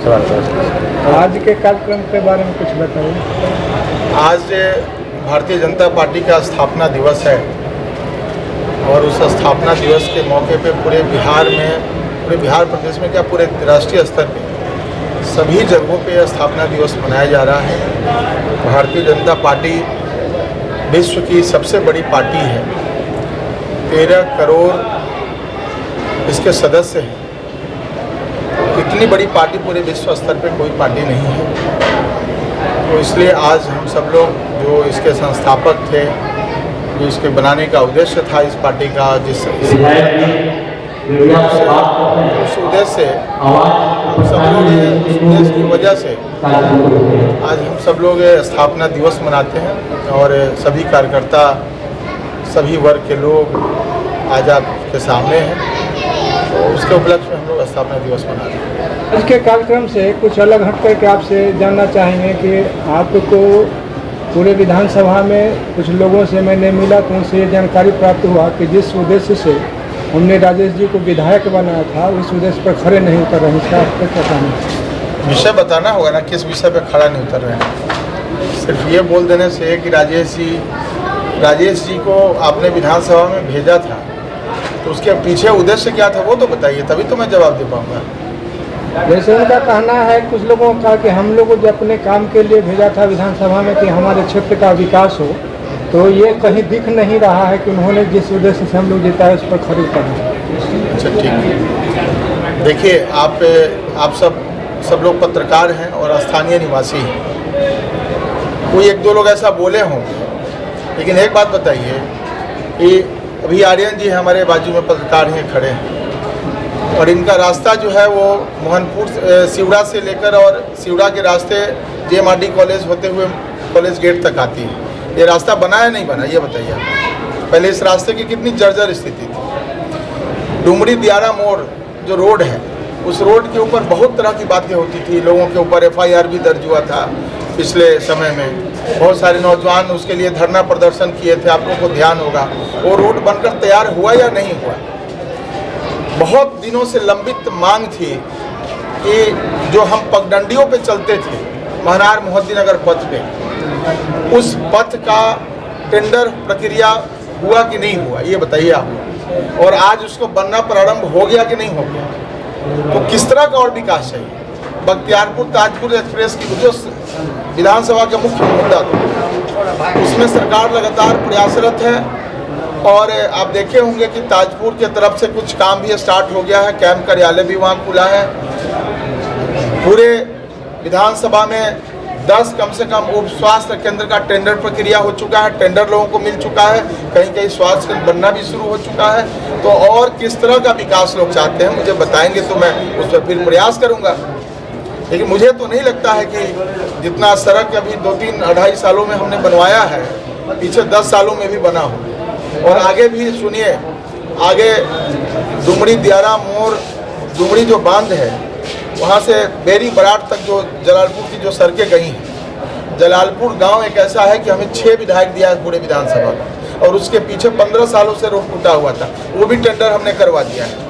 सवाल कर। आज के कार्यक्रम के बारे में कुछ बताइए। आज भारतीय जनता पार्टी का स्थापना दिवस है और उस स्थापना दिवस के मौके पे पूरे बिहार प्रदेश में क्या पूरे राष्ट्रीय स्तर पे सभी जगहों पे स्थापना दिवस मनाया जा रहा है। भारतीय जनता पार्टी विश्व की सबसे बड़ी पार्टी है, 13 करोड़ इसके सदस्य हैं। इतनी बड़ी पार्टी पूरे विश्व स्तर पे कोई पार्टी नहीं है, तो इसलिए आज हम सब लोग जो इसके संस्थापक थे, जो इसके बनाने का उद्देश्य था इस पार्टी का, उस उद्देश्य से हम सब लोग उस उद्देश्य की वजह से आज हम सब लोग स्थापना दिवस मनाते हैं और सभी कार्यकर्ता, सभी वर्ग के लोग आज आपके सामने हैं, तो उसके उपलक्ष्य में हम लोग स्थापना दिवस मना रहे हैं। आज के कार्यक्रम से कुछ अलग हट करके आपसे जानना चाहेंगे कि आपको पूरे विधानसभा में कुछ लोगों से मैंने मिला तो उनसे ये जानकारी प्राप्त हुआ कि जिस उद्देश्य से हमने राजेश जी को विधायक बनाया था उस उद्देश्य पर खड़े नहीं उतर रहे हैं। इसका आपको क्या कहना है? विषय बताना होगा ना, किस विषय पर खड़ा नहीं उतर रहे हैं। सिर्फ ये बोल देने से कि राजेश जी को आपने विधानसभा में भेजा था, तो उसके पीछे उद्देश्य क्या था वो तो बताइए, तभी तो मैं जवाब दे पाऊँगा। जैसे उनका कहना है, कुछ लोगों का कि हम लोगों को जो अपने काम के लिए भेजा था विधानसभा में कि हमारे क्षेत्र का विकास हो, तो ये कहीं दिख नहीं रहा है कि उन्होंने जिस उद्देश्य से हम लोग जीता है उस पर खड़ी करना। अच्छा, ठीक है। देखिए, आप सब लोग पत्रकार हैं और स्थानीय निवासी हैं। कोई एक दो लोग ऐसा बोले होंगे, लेकिन एक बात बताइए कि अभी आर्यन जी हमारे बाजू में पत्रकार हैं, खड़े हैं, और इनका रास्ता जो है वो मोहनपुर सिवड़ा से लेकर और सिवड़ा के रास्ते JMRD कॉलेज होते हुए कॉलेज गेट तक आती है। ये रास्ता बना है नहीं बना, ये बताइए आप। पहले इस रास्ते की कितनी जर्जर स्थिति थी। डुमरी दियारा मोड़ जो रोड है, उस रोड के ऊपर बहुत तरह की बातें होती थी, लोगों के ऊपर FIR भी दर्ज हुआ था पिछले समय में। बहुत सारे नौजवान उसके लिए धरना प्रदर्शन किए थे, आप लोगों को ध्यान होगा। वो रोड बनकर तैयार हुआ या नहीं हुआ? बहुत दिनों से लंबित मांग थी कि जो हम पगडंडियों पे चलते थे महनार मोहद्दीनगर पथ पे, उस पथ का टेंडर प्रक्रिया हुआ कि नहीं हुआ, ये बताइए आप। और आज उसको बनना प्रारंभ हो गया कि नहीं हो गया? तो किस तरह का और विकास चाहिए? बख्तियारपुर ताजपुर एक्सप्रेस की जो विधानसभा का मुख्य मुद्दा था, उसमें सरकार लगातार प्रयासरत है। और आप देखे होंगे कि ताजपुर की तरफ से कुछ काम भी स्टार्ट हो गया है, कैंप कार्यालय भी वहाँ खुला है। पूरे विधानसभा में 10 कम से कम उप स्वास्थ्य केंद्र का टेंडर प्रक्रिया हो चुका है, टेंडर लोगों को मिल चुका है, कहीं कहीं स्वास्थ्य केंद्र बनना भी शुरू हो चुका है। तो और किस तरह का विकास लोग चाहते हैं मुझे बताएंगे तो मैं उस पर फिर प्रयास करूँगा। लेकिन मुझे तो नहीं लगता है कि जितना सड़क अभी 2-3-2.5 सालों में हमने बनवाया है, पीछे 10 सालों में भी बना हो। और आगे भी सुनिए, आगे डुमरी दियारा मोड़, डुमरी जो बांध है, वहाँ से बेरी बराड़ तक जो जलालपुर की जो सड़कें गई हैं, जलालपुर गांव एक ऐसा है कि हमें 6 विधायक दिया है पूरे विधानसभा में, और उसके पीछे 15 सालों से रोड टूटा हुआ था, वो भी टेंडर हमने करवा दिया है।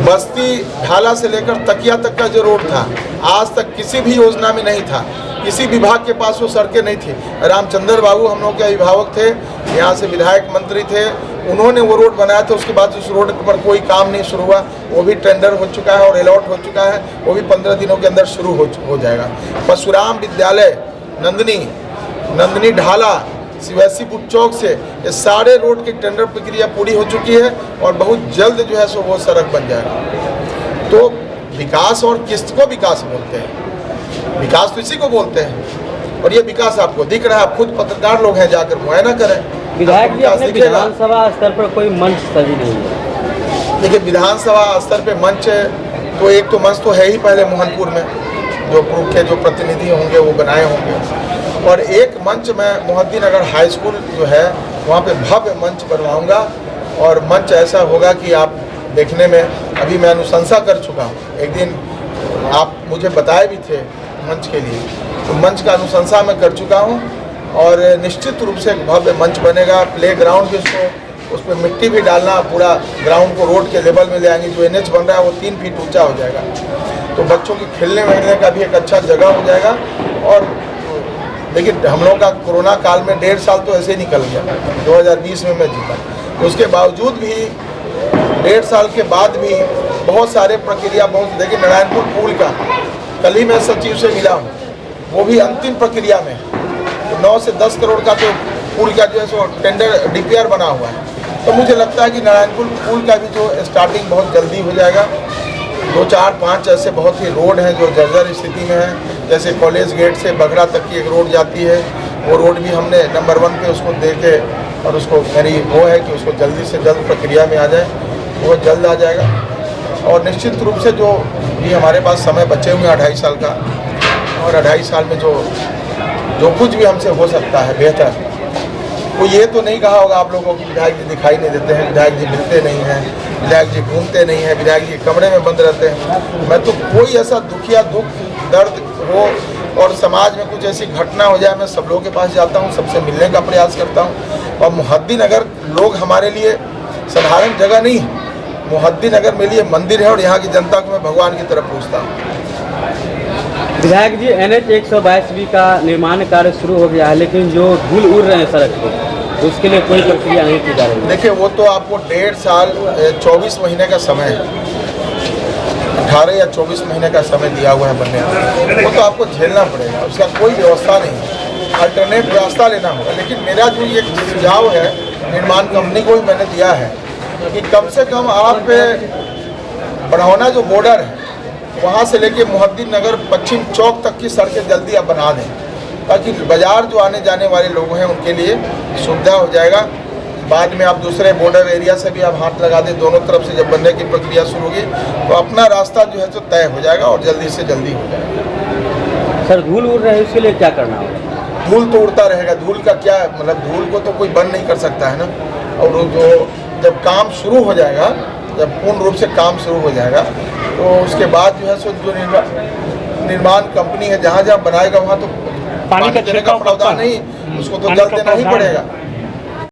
बस्ती ढाला से लेकर तकिया तक का जो रोड था, आज तक किसी भी योजना में नहीं था, किसी विभाग के पास वो सड़कें नहीं थी। रामचंद्र बाबू हम लोग के अभिभावक थे, यहाँ से विधायक मंत्री थे, उन्होंने वो रोड बनाया था। उसके बाद उस रोड पर कोई काम नहीं शुरू हुआ, वो भी टेंडर हो चुका है और अलॉट हो चुका है, वो भी 15 दिनों के अंदर शुरू हो जाएगा। परशुराम विद्यालय, नंदनी ढाला, शिवैसीपुर चौक से, ये सारे रोड की टेंडर प्रक्रिया पूरी हो चुकी है और बहुत जल्द जो है सो वो सड़क बन जाएगा। तो विकास, और किसको विकास बोलते हैं? विकास तो इसी को बोलते हैं, और ये विकास आपको दिख रहा है। आप खुद पत्रकार लोग हैं, जाकर मुआयना करें। विधायक जी, अपने विधानसभा स्तर पर कोई मंच सही नहीं है। देखिए, विधानसभा स्तर पे मंच तो एक तो मंच तो है ही पहले मोहनपुर में, जो प्रूफ के जो प्रतिनिधि होंगे वो बनाए होंगे, और एक मंच मैं मोहद्दीनगर हाई स्कूल जो है वहाँ पे भव्य मंच बनवाऊँगा। और मंच ऐसा होगा कि आप देखने में, अभी मैं अनुशंसा कर चुका हूँ, एक दिन आप मुझे बताए भी थे मंच के लिए, तो मंच का अनुशंसा मैं कर चुका हूँ। और निश्चित रूप से एक भव्य मंच बनेगा। प्ले ग्राउंड भी उस पर मिट्टी भी डालना, पूरा ग्राउंड को रोड के लेवल में ले आएंगे। जो NH बन रहा है वो 3 फीट ऊंचा हो जाएगा। तो बच्चों के खेलने वेलने का भी एक अच्छा जगह हो जाएगा। और देखिए हम लोगों का कोरोना काल में 1.5 साल तो ऐसे ही निकल गया, 2020 में मैं जीता, तो उसके बावजूद भी 1.5 साल के बाद भी बहुत सारे प्रक्रिया देखिए नारायणपुर पुल का कल ही मैं सचिव से मिला हूँ, वो भी अंतिम प्रक्रिया में 9 से 10 करोड़ का तो पुल का जो है सो टेंडर DPR बना हुआ है। तो मुझे लगता है कि नारायणपुर पुल का भी जो स्टार्टिंग बहुत जल्दी हो जाएगा। 2, 4, 5 ऐसे बहुत ही रोड हैं जो जर्जर स्थिति में है, जैसे कॉलेज गेट से बघड़ा तक की एक रोड जाती है, वो रोड भी हमने नंबर 1 पे उसको दे के और उसको मेरी वो है कि उसको जल्दी से जल्द प्रक्रिया में आ जाए, वो जल्द आ जाएगा। और निश्चित रूप से जो भी हमारे पास समय बचे हुए हैं 2.5 साल का, और 2.5 साल में जो कुछ भी हमसे हो सकता है बेहतर, वो ये तो नहीं कहा होगा आप लोगों को कि विधायक जी दिखाई नहीं देते हैं, विधायक जी मिलते नहीं हैं, विधायक जी घूमते नहीं हैं, विधायक जी कमरे में बंद रहते हैं। मैं तो कोई ऐसा दुखिया दुख दर्द हो और समाज में कुछ ऐसी घटना हो जाए, मैं सब लोगों के पास जाता हूँ, सबसे मिलने का प्रयास करता हूँ। और मुहद्दीनगर लोग हमारे लिए साधारण जगह नहीं है, मुहद्दीनगर मेरे लिए मंदिर है और यहाँ की जनता को मैं भगवान की तरफ पूछता हूँ। विधायक जी, NH 122 का निर्माण कार्य शुरू हो गया है, लेकिन जो धूल उड़ रहे हैं सड़क पे, उसके लिए कोई प्रक्रिया नहीं की जा रही है। देखिए वो तो आपको 1.5 साल 24 महीने का समय है, 18 या 24 महीने का समय दिया हुआ है बनने का, वो तो आपको झेलना पड़ेगा, उसका कोई व्यवस्था नहीं है, अल्टरनेट रास्ता लेना होगा। लेकिन मेरा जो ये सुझाव है निर्माण कंपनी को भी मैंने दिया है कि कम से कम आप बढ़ौना जो बॉर्डर है वहाँ से लेके मुहद्दीनगर पश्चिम चौक तक की सड़कें जल्दी आप बना दें, ताकि बाज़ार जो आने जाने वाले लोग हैं उनके लिए सुविधा हो जाएगा। बाद में आप दूसरे बॉर्डर एरिया से भी आप हाथ लगा दें, दोनों तरफ से जब बनने की प्रक्रिया शुरू होगी तो अपना रास्ता जो है तो तय हो जाएगा और जल्दी से जल्दी हो जाएगा। सर धूल उड़ रहे है, उसके लिए क्या करना होगा? धूल तो उड़ता रहेगा, धूल का क्या मतलब, धूल को तो कोई बंद नहीं कर सकता है ना। और जो जब काम शुरू हो जाएगा, जब पूर्ण रूप से काम शुरू हो जाएगा तो उसके बाद जो है सो जो निर्माण कंपनी है जहाँ जहाँ बनाएगा वहाँ तो पानी का छिड़काव नहीं, उसको तो जल देना ही पड़ेगा।